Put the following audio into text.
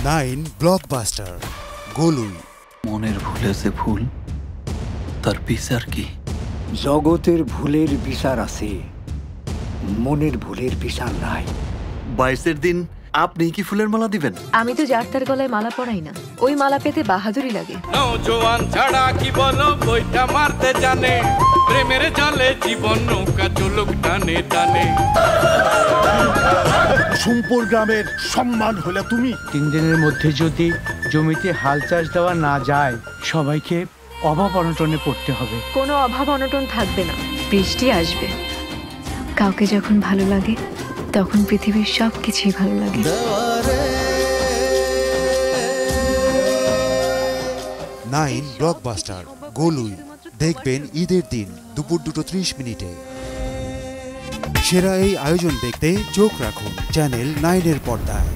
9 blockbuster Golui. মনের ভুলে যে ভুল তার বিচার কি? জগতের ভুলের বিচার আছে, মনের ভুলের বিচার নাই। 22-এর দিন আপনি কি ফুলের মালা দিবেন? আমি তো যার তার গলায় মালা পরাই না, ওই মালা পেতে বাহাদুরি লাগে। নওজোয়ান ছাড়া কি বলো বইটা মারতে জানে, প্রেমের জালে জীবন নৌকা চলুক টানে টানে। সোমপুর গ্রামের সম্মান হলে তুমি। 3 দিনের মধ্যে যদি জমিতে হাল চাষ দেওয়া না যায়, সবাইকে অভাব অনটনে পড়তে হবে। কোনো অভাব অনটন থাকবে না, বৃষ্টি আসবে। কাউকে যখন ভালো লাগে তখন পৃথিবীর সবকিছুই ভালো লাগে। 9 ব্লকবাস্টার গোলুই দেখবেন ঈদের দিন দুপুর 2:30 সেরা এই আয়োজন দেখতে চোখ রাখুন চ্যানেল 9 এর পর্দায়।